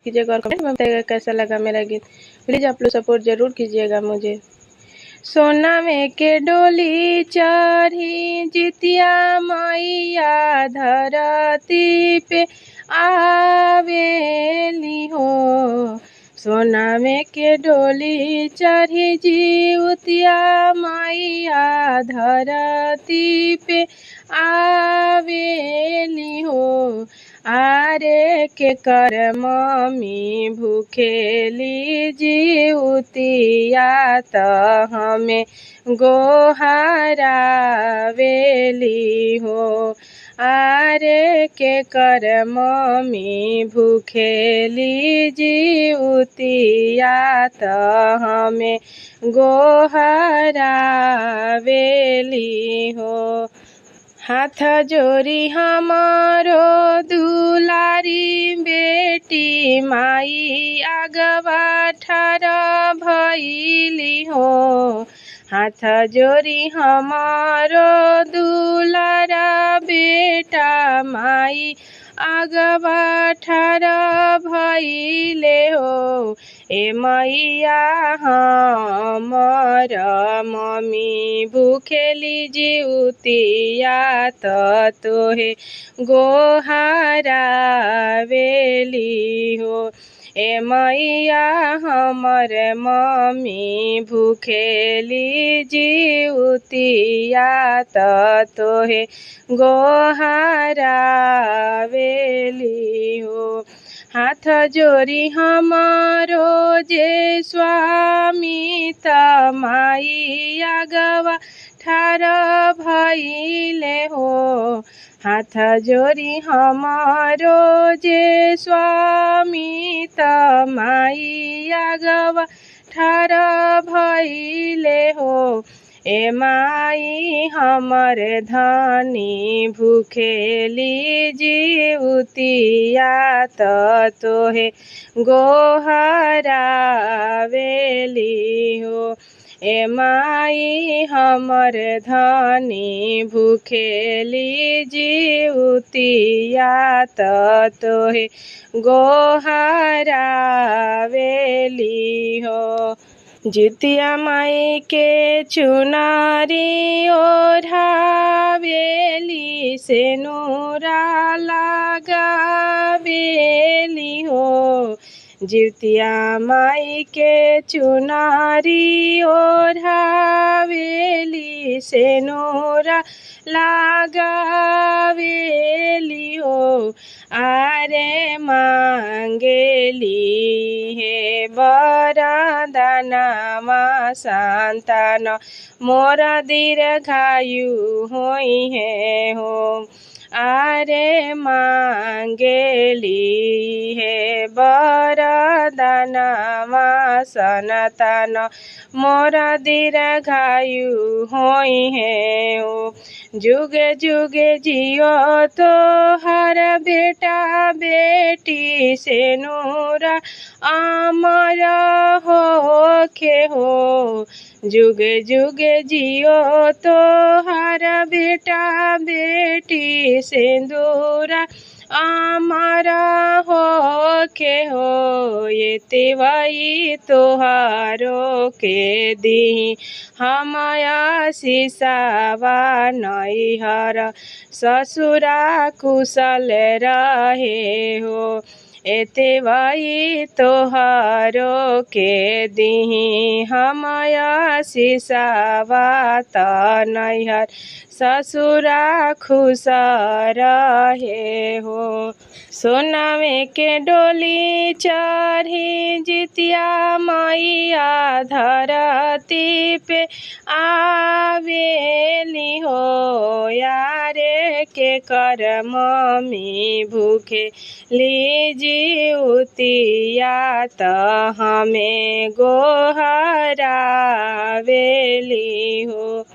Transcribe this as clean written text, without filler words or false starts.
कीजिएगा और कमेंट में बताइएगा कैसा लगा मेरा गीत। प्लीज़ आप लोग सपोर्ट ज़रूर कीजिएगा मुझे। सोनामे के डोली चढ़ी जितिया मैया धरती पे आवेली हो। सोनामे के डोली चढ़ी जितिया मैया धरती पे आवेली हो। आरे के कर मम्मी भूखेली जिउतिया त हमें गोहरावेली हो। आरे के कर मम्मी भूखेली जिउतिया त हमें गोहरावेली हो। हाथ जोड़ी हमारो दुलारी बेटी माई आगवा ठाड़ा भइली हो। हाथ जोड़ी हमारो दुलारा बेटा माई आगवा ठाड़ा भइले हो। ए मैया हमर मम्मी भूखेली जिउतिया त तोहे गोहरावेली हो। ए मैया हमर मम्मी भूखेली जिउतिया त तोहे गोहरावेली हो। हाथ जोड़ी हमारो जे स्वामी त माई आगवा ठाड़ा भइले हो। हाथ जोड़ी हमारो जे स्वामी त माई आगवा ठाड़ा भइले हो। ए माई हमर धनी भूखेली जिउतिया त तोहे गोहरावेली हो। ए माई हमर धनी भूखेली जिउतिया त तोहे गोहरावेली हो। जितिया माई के चुनारी ओढ़ावेली सेनुरा लगावेली हो। जितिया माई के चुनारी ओढ़ावेली सेनुरा लगावेली हो। आरे मांगेली हे वरदानमा संतान मोर दीर्घायु होई है हो। आरे मांगेली हे वरदानमा संतान मोर दीर्घायु होई है हो। जुगे जुगे जियो तो हर बेटा बेटी सेनुरा अमर होखे हो। जुगे जुगे जियो तो हर बेटा बेटी सिंदूरा अमर होखे हो। ये तिवाई तोहारो के दी हमया सिसावा नैहर ससुरा कुशल रहे हो। एते भाई तोहारो के दी हमया सिसावा त नैहर ससुरा खुश रहे हो। सोनामे के डोली चढ़ी जितिया मैया धरती पे आवेली हो। यारे के कर मम्मी भूखे जिउतिया त हमें गोहरावेली हो।